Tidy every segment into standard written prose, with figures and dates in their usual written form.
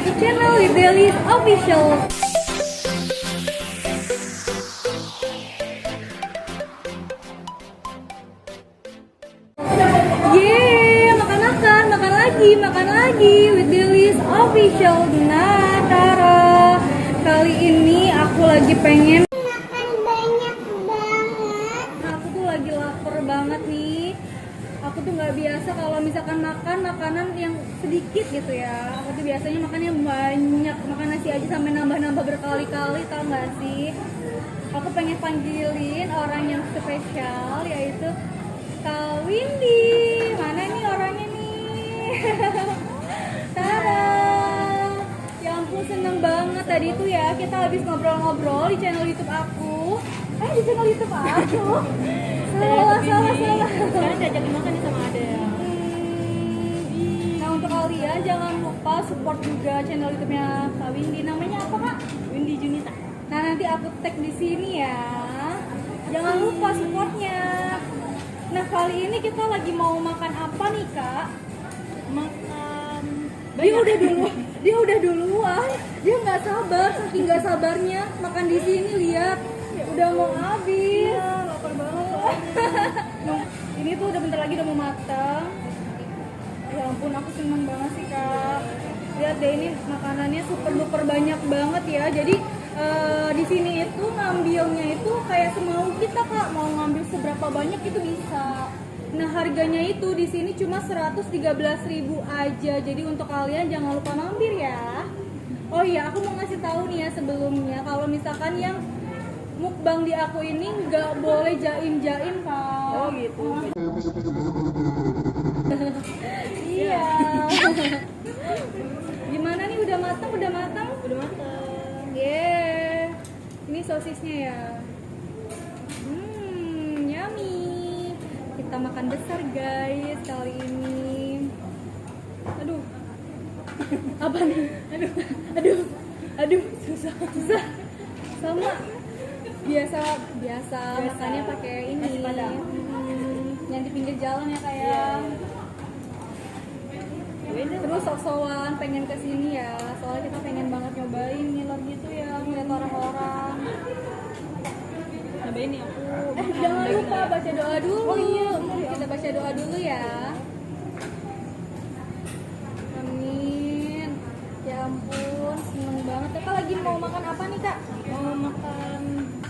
ke channel Delis Official. Yeay, makan lagi with Delis Official. Nah, Tara, kali ini aku lagi pengen Makan banyak banget. aku tuh lagi lapar banget nih. Aku tuh nggak biasa kalau misalkan makan makanan yang sedikit gitu ya. Aku tuh biasanya makan yang banyak, makan nasi aja sampai nambah-nambah berkali-kali, tau nggak sih? Aku pengen panggilin orang yang spesial, yaitu Kak Windy. Mana nih orangnya nih? Tada! Ya ampun, seneng banget tadi tuh ya, kita habis ngobrol-ngobrol di channel YouTube aku. Di channel YouTube aku. Salah. Sekarang diajakin makan nih sama Adel. Nah, untuk kalian jangan lupa support juga channel YouTube-nya Kak Windy. Namanya apa, Kak? Windy Junita. Nah, nanti aku tag di sini ya. Jangan lupa supportnya. Nah, kali ini kita lagi mau makan apa nih, Kak? Makan Dia udah duluan. Dia nggak sabar, saking nggak sabarnya makan di sini. Lihat, udah mau habis. lapar banget. Ini tuh udah bentar lagi udah mau matang. Ya ampun, aku seneng banget sih, Kak. Lihat deh, ini makanannya super duper banyak banget ya. Jadi di sini itu ngambilnya itu kayak semau kita, Kak. Mau ngambil seberapa banyak itu bisa. Nah, harganya itu di sini cuma 113.000 aja. Jadi untuk kalian jangan lupa mampir ya. Oh iya, aku mau ngasih tahu nih ya sebelumnya, kalau misalkan yang mukbang di aku ini nggak boleh jaim-jaim, Kak. Oh gitu. Iya. Gimana nih, udah matang? Udah matang. Yeah. Ini sosisnya ya. Yummy. Kita makan besar guys kali ini. Aduh. Apa nih? Aduh. Susah. Sama. Biasa. Makannya pakai ini. Nasi Padang. Yang di pinggir jalan ya, kayak. Terus sok-sokan pengen kesini ya, soalnya kita pengen banget nyobain ngiler gitu ya, ngeliat orang-orang. Cobain nih aku. Jangan daging lupa ayam. baca doa dulu. Oh iya, Kita baca doa dulu ya. Amin. Ya ampun, seneng banget. Kakak lagi mau makan apa nih, Kak? Mau makan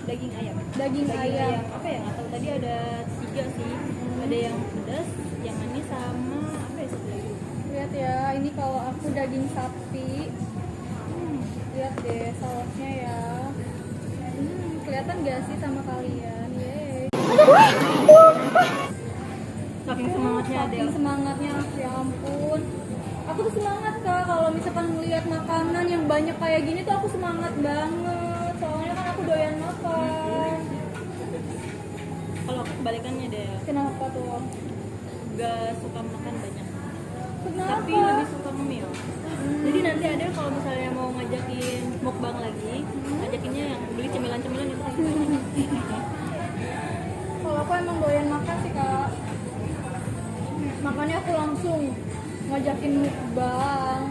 daging ayam. Daging ayam. Apa ya? Nggak tahu, tadi ada 3 sih. Ada yang pedas, yang manis, sama apa ya satu lagi? Lihat ya, ini kalau aku daging sapi. Lihat deh sausnya ya. Kelihatan gak sih sama kalian? Yeay. Saking semangatnya Adel. Saking semangatnya, ya ampun. Aku tuh semangat, Kak, kalau misalkan ngeliat makanan yang banyak kayak gini tuh aku semangat banget. Soalnya kan aku doyan makan. Kalau aku kebalikannya deh, Kenapa tuh? gak suka makan banyak. Kenapa? Tapi lebih suka ngemil. Jadi nanti ada kalau misalnya mau ngajakin mukbang lagi, ngajakinnya yang beli cemilan-cemilan itu pasti banyak. Kalau aku emang doyan makan sih, Kak. Makanya aku langsung ngajakin mukbang.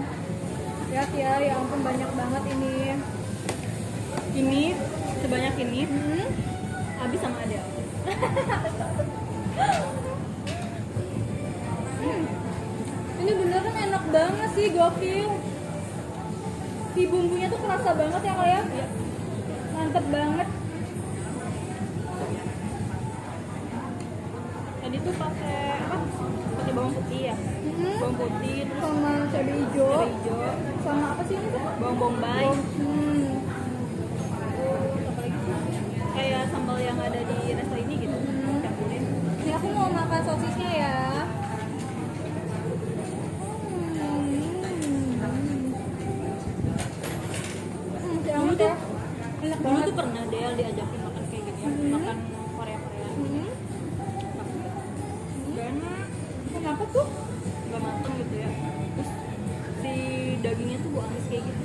Lihat ya ampun banyak banget ini. Ini sebanyak ini Hmm? habis sama Adel. Ini beneran enak banget sih, gokil. Si bumbunya tuh kerasa banget ya, Kak ya? Iya. Mantep banget. Tadi tuh pakai apa? Pakai bawang putih ya. Bawang putih terus Sama cabai hijau. cabai hijau, Sama apa sih ini, Kak? bawang bombay. Hmm. Apalagi sih? Kayak sambal yang ada di resto ini gitu. Campurin. Ini aku mau makan sosisnya ya. Dulu tuh, Enak dulu banget. tuh pernah Del diajakin makan kayak gini ya. Makan Korea-Korea. Hmm. Gak enak, Kenapa tuh? gak mateng gitu ya. Terus si dagingnya tuh amis kayak gitu.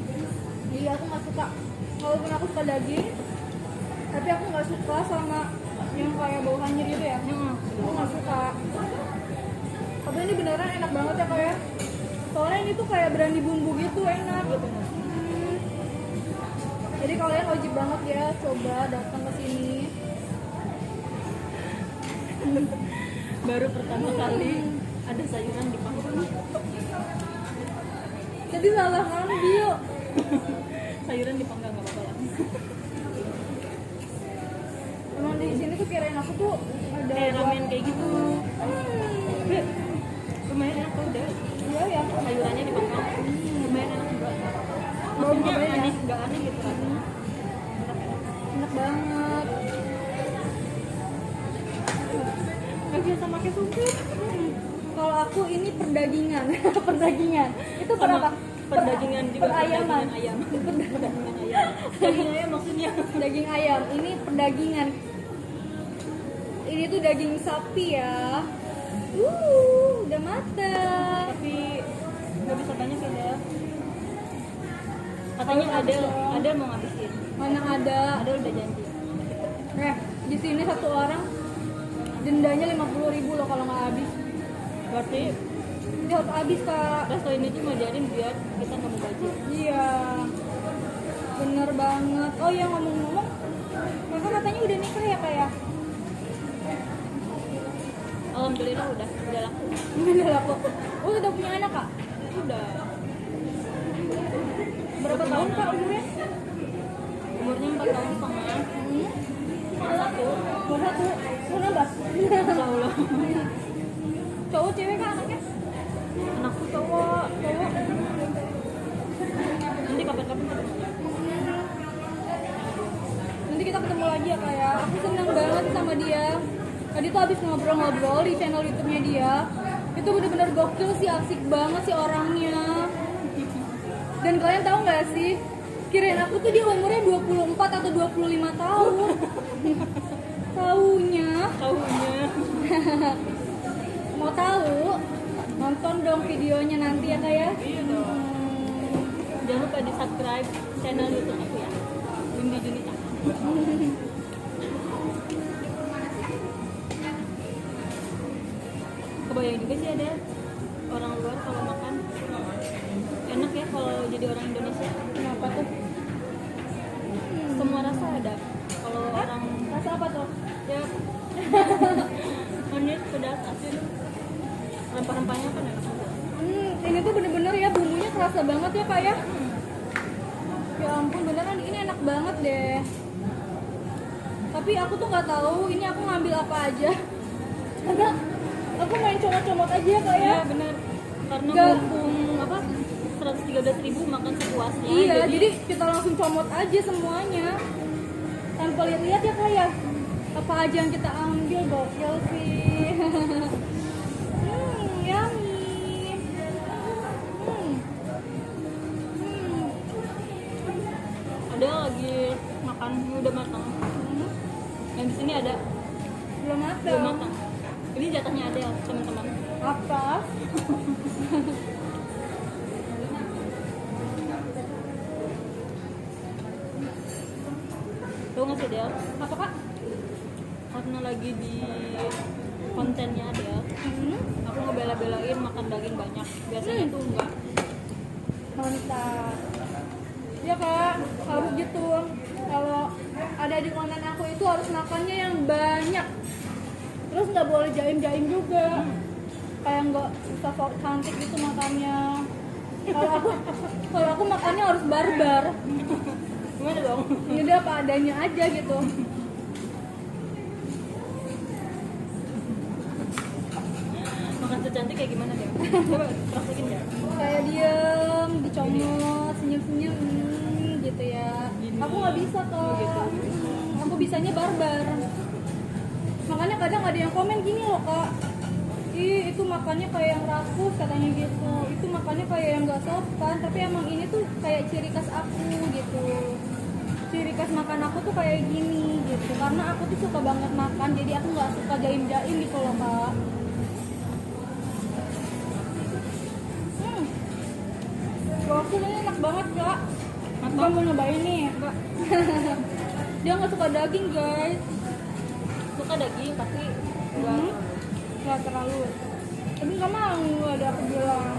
Iya, aku nggak suka. Walaupun aku suka daging, tapi aku nggak suka sama yang kayak bau hanyir gitu ya. Aku nggak suka. Tapi ini beneran enak banget ya, Kak ya. Soalnya ini tuh kayak berani bumbu gitu, enak. Jadi kalian wajib banget ya coba datang ke sini. Baru pertama kali ada sayuran di panggang. Jadi salah ngambil. Sayuran dipanggang nggak apa-apa lah. Emang di sini tuh kirain aku tuh ada Kayak ramen kayak gitu. Hmm. Lumayan enak kok udah. Iya ya. Sayurannya dipanggang. Lumayan enak juga. Bau Maksudnya cabainya. aneh, nggak aneh gitu rasanya. Enak banget. Nggak biasa pakai susu. Kalau aku ini perdagingan, perdagingan. Itu per apa? Perdagingan juga. Perayaman. Perdagingan ayam. Perdagingan ayam. Daging ayam maksudnya. Daging ayam. Ini perdagingan. Ini tuh daging sapi ya. Udah matang. Tapi nggak bisa banyak ya Del. Katanya ada mau ngabisin. Mana ada? Ada udah janji. Di sini satu orang dendanya 50.000 loh kalau nggak habis. Berarti Dia harus habis kak. resto ini tuh ngajarin biar kita nggak mau budget. Iya. Bener banget. Oh iya ngomong-ngomong, kakak katanya udah nikah ya kak ya? Alhamdulillah udah laku. Udah laku. Oh udah punya anak kak? Udah. Berapa tahun kak umurnya? Umurnya 4 tahun setengah. Satu. Mau satu? Mau nambah? Insya Allah. Cowok cewek kak anaknya? Anakku cowok. Nanti kapan-kapan ketemu. Nanti kita ketemu lagi ya kak ya. Aku seneng banget sama dia. Tadi tuh abis ngobrol-ngobrol di channel YouTube-nya dia. Itu bener-bener gokil sih, asik banget sih orangnya. Dan kalian tahu nggak sih? Kirain aku tuh dia umurnya 24 atau 25 tahun. Taunya mau tahu? Nonton dong videonya nanti ya kak ya. Iya dong. Jangan lupa di subscribe channel YouTube aku ya. Windy Junita. Kebayang juga sih ada orang luar kalau makan enak ya kalau jadi orang Indonesia. Kenapa tuh? Semua rasa ada. Kalau orang Rasa apa tuh? ya manis, pedas, asin, rempah-rempahnya kan enak juga. Ini tuh bener-bener ya bumbunya kerasa banget ya kak ya. Ya ampun beneran ini enak banget deh. Tapi aku tuh nggak tahu ini aku ngambil apa aja. Karena aku main comot-comot aja ya kak ya. Iya benar. Karena Nggak. mumpung apa 113.000 makan sepuasnya. Iya, jadi kita langsung comot aja semuanya tanpa lihat-lihat ya kak ya. Apa aja yang kita ambil gokil sih. Yummy. Ada lagi makan ini udah matang. Yang di sini ada Belum belum matang. matang. Ini jatahnya ada teman-teman. Apa? Tahu nggak sih Del? Apa kak? Karena lagi di kontennya Del, aku ngebela-belain makan daging banyak. Biasanya tuh enggak. Mantap. Ya kak, harus gitu. Kalau ada di konten aku itu harus makannya yang banyak. Terus nggak boleh jaim-jaim juga. Kayak nggak usah sok cantik gitu makannya. Kalau aku makannya harus barbar. Gimana dong? Ini udah apa adanya aja gitu. Makan secantik kayak gimana Del? Coba praktekin ya. Kayak diem, dicomot, senyum-senyum gitu ya. Aku nggak bisa kok. Aku bisanya barbar. Makanya kadang ada yang komen gini loh kak. Ih itu makannya kayak yang rakus katanya gitu. Itu makannya kayak yang nggak sopan. Tapi emang ini tuh kayak ciri khas aku gitu. Ciri khas makan aku tuh kayak gini gitu. Karena aku tuh suka banget makan. Jadi aku nggak suka jaim-jaim gitu loh kak. Gokil ini enak banget kak. Gue mau nyobain nih. Dia nggak suka daging guys. Suka daging tapi enggak Nggak terlalu. Tapi nggak mau ada aku bilang.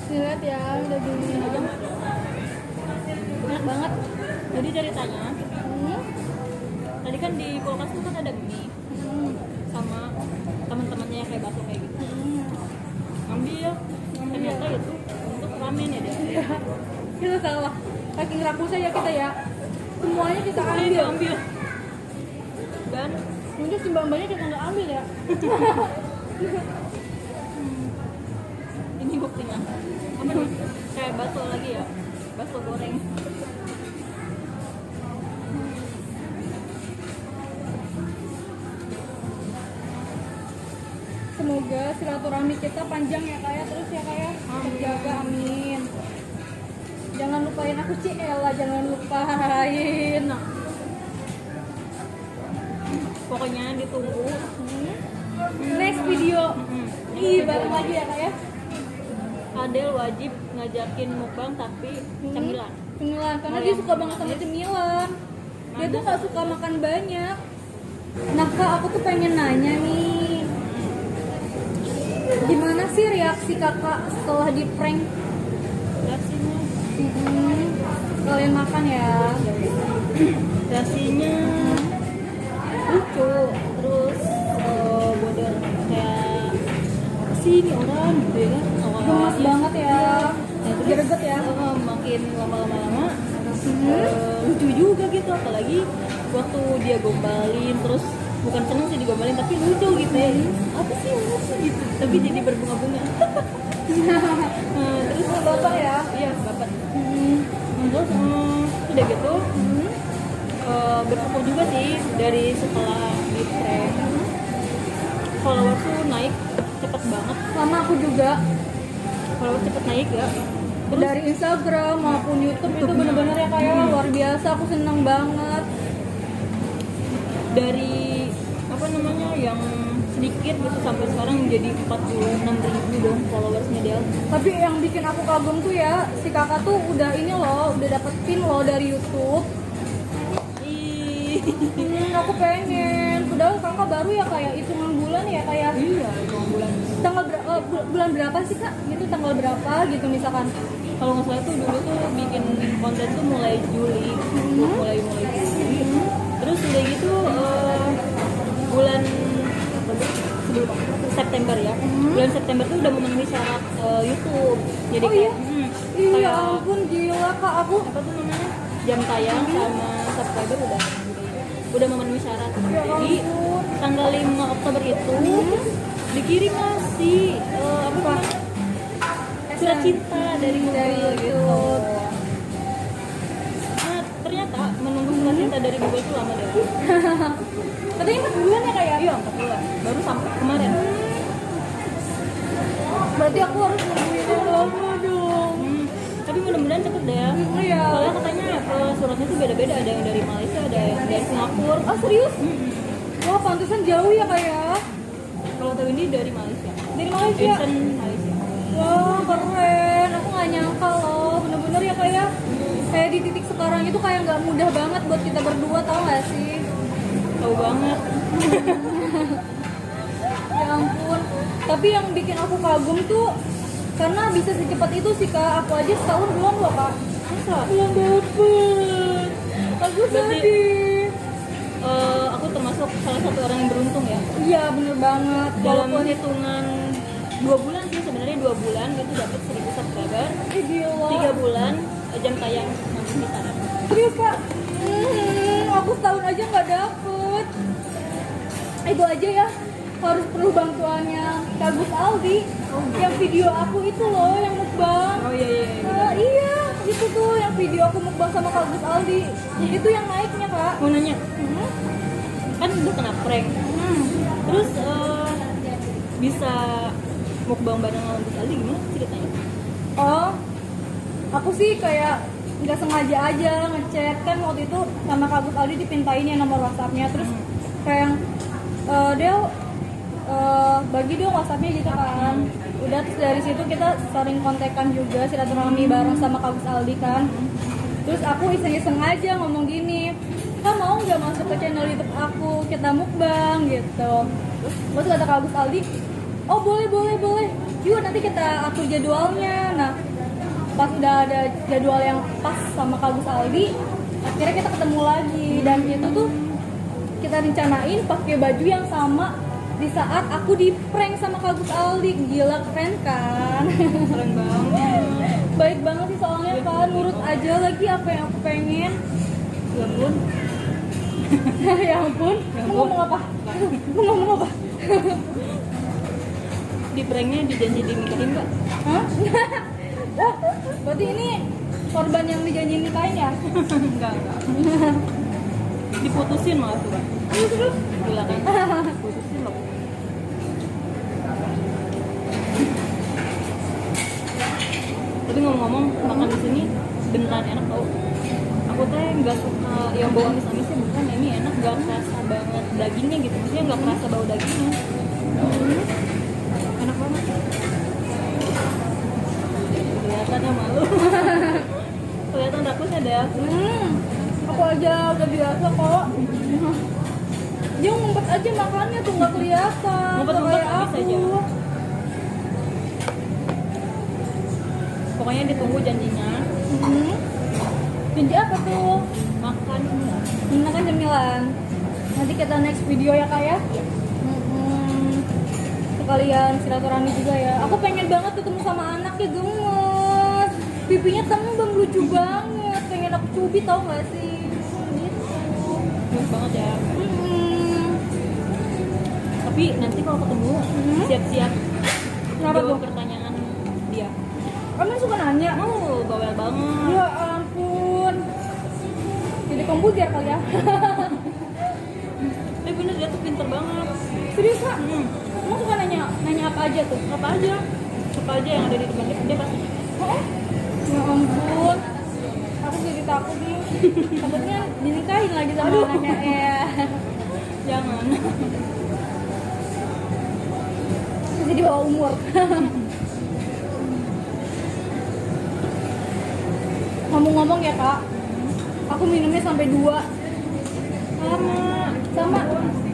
Lihat ya dagingnya. Enak banget. Jadi ceritanya, Hmm. tadi kan di kulkas tuh kan ada mie Hmm. sama teman-temannya yang kayak bakso kayak gitu. Hmm. Ambil, ternyata itu untuk ramen ya dia. Kita salah. Saking rakus aja kita ya. Semuanya kita Dia ambil. ambil. Dan Mungkin si mbak-mbaknya kita nggak ambil ya. ini buktinya. Apa nih? Kayak bakso lagi ya. Bakso goreng. Semoga silaturahmi kita panjang ya kak ya, terus ya kak ya, terjaga, amin. Jangan lupain aku Ciela, jangan lupain. Nah, pokoknya ditunggu. Next video. Ih, bareng lagi ya kak ya. Adel wajib ngajakin mukbang tapi cemilan. Cemilan, karena dia suka banget sama cemilan. Dia tuh gak suka makan banyak. Nah kak, aku tuh pengen nanya nih, gimana sih reaksi kakak setelah di prank? Reaksinya, Kalian makan ya. reaksinya lucu, terus bodoh kayak apa sih ini orang gitu ya kan? Gemes banget ya. terus Greget ya. makin lama-lama lucu juga gitu, apalagi waktu dia gombalin, terus bukan seneng sih digombalin tapi lucu gitu ya. Apa sih yang lucu gitu, tapi jadi berbunga-bunga. Terus Bapak ya. iya bapak. Terus udah gitu bersyukur juga sih dari setelah di prank followers tuh naik cepet banget, Sama aku juga. followers cepet naik ya. Terus Dari Instagram maupun YouTube itu bener-bener ya kayak luar biasa. Aku seneng banget. dari apa namanya yang sedikit gitu sampai sekarang menjadi 46.000 dong followersnya dia. Tapi yang bikin aku kagum tuh ya, si kakak tuh udah ini loh, udah dapet pin loh dari YouTube. Ih, Aku pengen. Padahal kakak baru ya kayak hitungan bulan ya kayak iya 2 bulan. bulan berapa sih kak? Itu tanggal berapa gitu misalkan? Kalau nggak salah tuh dulu tuh bikin konten tuh mulai Juli, mulai Juli. Terus udah gitu bulan sebelum September ya, bulan September tuh udah memenuhi syarat YouTube. Jadi Oh iya? Iya kayak ampun gila kak, aku apa tuh namanya, jam tayang sama subscriber udah memenuhi syarat. Ya Jadi ampun. tanggal 5 Oktober itu dikirim lah si apa namanya, surat cinta dari Google gitu. YouTube. Nah, ternyata menunggu surat cinta dari Google itu lama deh. Katanya 4 bulan ya kayak? Iya, 4 bulan. Baru sampai kemarin. Berarti aku harus nungguin yang lama dong. Tapi mudah-mudahan cepet deh ya. Iya. Soalnya katanya suratnya tuh beda-beda, ada yang dari Malaysia, ada yang dari Singapura. Ah serius? Wah pantesan jauh ya kayak. Kalau tahu ini dari Malaysia. Dari Malaysia. Edison Malaysia. Wah keren, aku nggak nyangka loh, bener-bener ya kayak di titik sekarang itu kayak nggak mudah banget buat kita berdua, tau gak sih? Tahu banget. Ya ampun, tapi yang bikin aku kagum tuh karena bisa secepat itu sih kak, aku aja setahun belum loh kak. Masa? Belum dapet, aku Berarti- sedih. Aku termasuk salah satu orang yang beruntung ya. Iya bener banget, Dalam walaupun hitungan 2 bulan sih sebenarnya, 2 bulan itu dapat 1000 subscriber. gila. 3 bulan jam tayang masih bisa. Serius kak? Aku setahun aja nggak dapet. Itu aja ya harus perlu bantuannya Kak Gus Aldi. Yang video aku itu loh yang mukbang. Oh iya. Iya itu tuh yang video aku mukbang sama Kak Gus Aldi. Itu yang naiknya kak. Mau nanya, kan udah kena prank. Terus bisa mukbang bareng sama Gus Aldi gimana ceritanya? Oh, aku sih kayak nggak sengaja aja ngechat kan waktu itu sama Kak Gus Aldi dipintain ya nomor WhatsApp-nya, terus kayak Del bagi dong WhatsApp-nya gitu kan. Udah terus dari situ kita saling kontekan juga, silaturahmi bareng sama Kak Gus Aldi kan. Terus aku iseng-iseng aja ngomong gini, Kak mau nggak masuk ke channel YouTube aku, kita mukbang gitu. Terus kata Kak Gus Aldi, oh boleh yuk nanti kita atur jadwalnya. Nah pas udah ada jadwal yang pas sama Kak Gus Aldi, akhirnya kita ketemu lagi. Dan itu tuh kita rencanain pakai baju yang sama di saat aku di prank sama Kak Gus Aldi. Gila, keren kan? Keren banget. Baik banget sih soalnya kan, nurut aja lagi apa yang aku pengen. Ya ampun. Ya ampun, mau ngomong apa? Mau ngomong apa? Di pranknya dijanji dinikahin nggak? Hah? Wah, berarti ini korban yang dijanjiin nikahin ya? Enggak. Diputusin malah tuh, Kak. Terus? Gila kan? Diputusin loh. Tapi ngomong-ngomong, makan di sini beneran enak tau. Aku teh nggak suka yang bau amis-amisnya, bukan ini enak, nggak kerasa banget dagingnya gitu. Maksudnya nggak kerasa bau dagingnya. Enak banget. Kelihatan ya malu. Kelihatan rakusnya deh. Aku aja udah biasa kok. Dia ngumpet aja makannya tuh nggak kelihatan. Ngumpet-ngumpet Kayak habis aja. Pokoknya ditunggu janjinya. Janji apa tuh? Makan. Makan jam 9. Nanti kita next video ya kak ya. Sekalian silaturahmi juga ya. Aku pengen banget ketemu sama anaknya, gemes. Pipinya tembem, lucu banget. Pengen aku cubit tau gak sih? Gitu. Bagus banget ya. Tapi nanti kalau ketemu siap-siap Kenapa jawab tuh? pertanyaan dia. Kamu suka nanya? Oh, bawel banget. Ya ampun. Jadi komputer kali ya. Bener dia tuh pinter banget. Serius kak? Kamu suka nanya apa aja tuh? Apa aja yang ada di depan dia pasti. Oh? Ya ampun. Aku jadi takut nih. Takutnya dinikahin lagi sama anaknya ya. Jangan. Jadi di bawah umur. Ngomong-ngomong ya kak, aku minumnya sampai 2. Sama.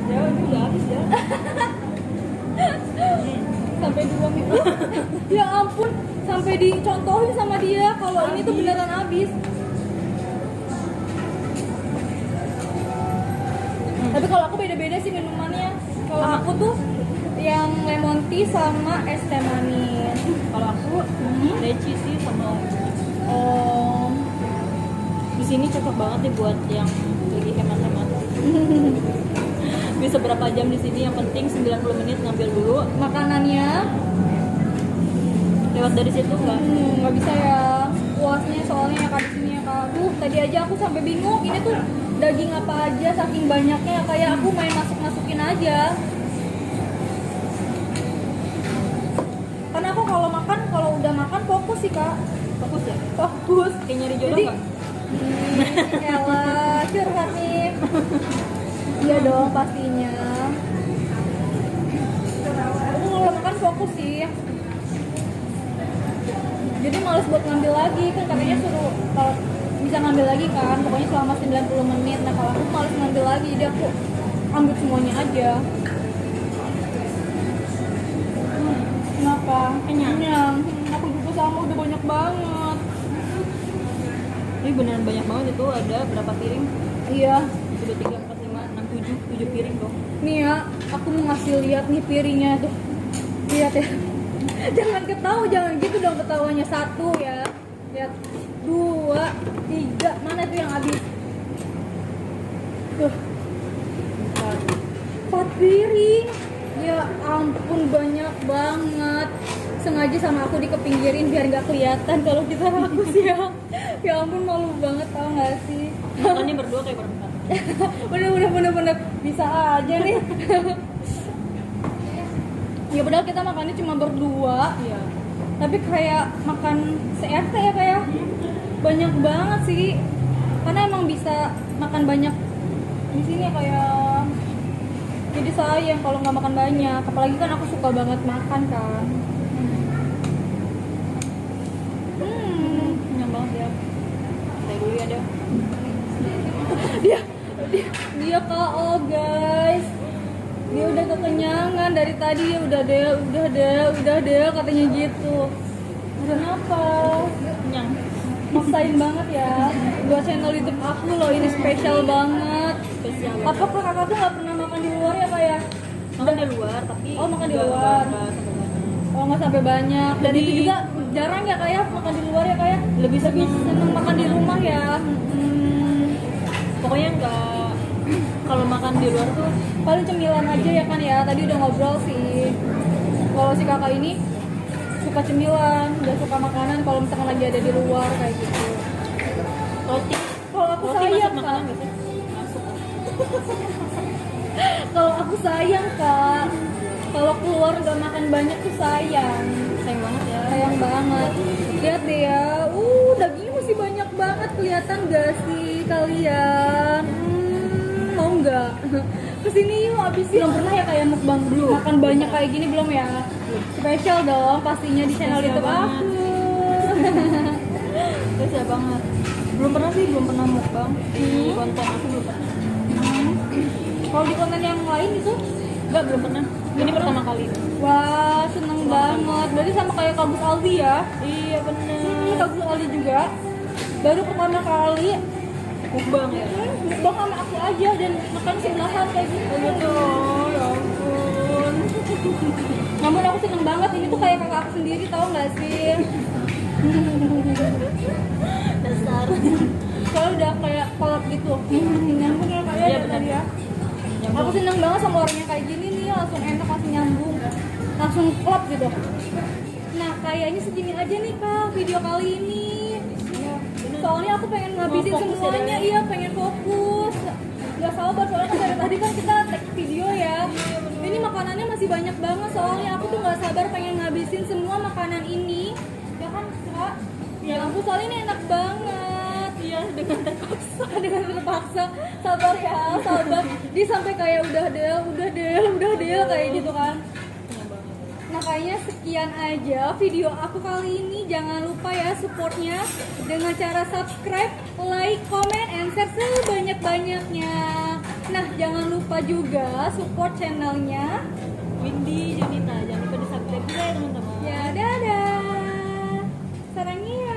Ya udah habis ya. Sampai 2 minum. Ya ampun, sampai dicontohin sama dia kalau ini tuh beneran habis. Tapi kalau aku beda-beda sih minumannya. Kalau aku tuh yang lemon tea sama es teh manis. Kalau aku leci sih sama Oh, di sini cocok banget nih buat yang lagi hemat-hemat. Bisa berapa jam di sini, yang penting 90 menit ngambil dulu. makanannya Lewat dari situ nggak bisa ya puasnya soalnya ya kak di sini ya kak. Tadi aja aku sampai bingung ini tuh daging apa aja saking banyaknya, kayak aku main masukin aja. Karena aku kalau udah makan fokus sih kak. fokus ya. Fokus. Kayak nyari jodoh Jadi, nggak? elah curhat nih. Iya dong pastinya. Aku kalau makan fokus sih. Jadi males buat ngambil lagi, kan katanya suruh kalau bisa ngambil lagi kan, pokoknya selama 90 menit. Nah kalau aku males ngambil lagi, jadi aku ambil semuanya aja. Kenapa? Kenyang. Aku juga sama, udah banyak banget. Ini beneran banyak banget itu, ada berapa piring? Iya. Sudah 3, 4, 5, 6, 7 piring dong. Nih ya, aku mau ngasih lihat nih piringnya tuh. Lihat ya. Jangan ketawa, jangan gitu dong ketawanya. 1 ya. Lihat. 2, 3. Mana tuh yang habis? Tuh. 4 piring. Ya ampun banyak banget. Sengaja sama aku dikepinggirin biar nggak kelihatan kalau kita rakus ya. Ya ampun malu banget tau nggak sih? Makannya berdua kayak berempat. bener bisa aja nih. Ya padahal kita makannya cuma berdua, Iya. tapi kayak makan se-RT ya kayak banyak banget sih. Karena emang bisa makan banyak di sini kayak. Jadi sayang kalau nggak makan banyak. Apalagi kan aku suka banget makan kan. Kenyang banget ya. Saya dulu ya deh. Dia KO guys. Dia udah kekenyangan. kan dari tadi ya udah deh katanya gitu. Kenapa? Kenyang. Maksain banget ya buat channel YouTube aku loh, ini spesial banget. Spesial. Apa kakak tuh nggak pernah makan di luar ya kayak? Makan di luar tapi Oh, makan di nggak- luar. nggak sampai banyak. Oh nggak sampai banyak. Dan itu juga jarang ya kayak makan di luar ya kayak. Lebih seneng Seneng makan di rumah ya. pokoknya nggak kalau makan di luar tuh Paling cemilan aja ya kan ya. Tadi udah ngobrol sih. Kalau si kakak ini suka cemilan, nggak suka makanan kalau misalkan lagi ada di luar kayak gitu. roti. Kalau aku Roti masuk sayang makanan kak. nggak sih? Masuk. Kalau aku sayang kak. Kalau keluar nggak makan banyak tuh sayang. Sayang banget ya. Sayang banget. Lihat deh ya. Dagingnya masih banyak banget, kelihatan gak sih kalian? Mau nggak? Kesini yuk abisin. Belum pernah ya kayak mukbang dulu. Makan banyak kayak gini belum ya? Spesial dong pastinya di channel Spesial YouTube banget. aku. Spesial banget. Belum pernah mukbang di konten aku belum pernah. Kalau di konten yang lain itu, Belum pernah. Ini pertama kali. wah seneng banget. Berarti sama kayak Kak Gus Aldi ya? Iya bener. Kak Gus Aldi juga. Baru pertama kali Mukbang ya. mukbang sama aku aja dan makan sebelahan kayak gitu. Gitu. Ya ampun. Namun aku seneng banget, ini tuh kayak kakak aku sendiri, tau gak sih? Dasar. Soalnya udah kayak kolab gitu. Nyambung ya kayak Iya, dari tadi ya. Nyambung. Aku seneng banget sama orangnya kayak gini nih, langsung enak, langsung nyambung, langsung klop gitu. Nah kayaknya segini aja nih kak video kali ini. Soalnya aku pengen ngabisin Mau fokus ya, semuanya, Daya? iya pengen fokus. Gak sabar soalnya kan dari tadi kan kita take video ya. Ini makanannya masih banyak banget soalnya aku tuh gak sabar pengen ngabisin semua makanan ini. Ya kan kak? Ya ampun soalnya ini enak banget. Iya dengan terpaksa. Dengan terpaksa, sabar ya, sabar. Dia sampai kayak udah deh kayak gitu kan. Nah kayaknya sekian aja video aku kali ini. Jangan lupa ya supportnya dengan cara subscribe, like, comment, and share sebanyak-banyaknya. Nah jangan lupa juga support channelnya. Windy, Junita, jangan lupa di subscribe juga ya teman-teman. Ya dadah. Sarangnya.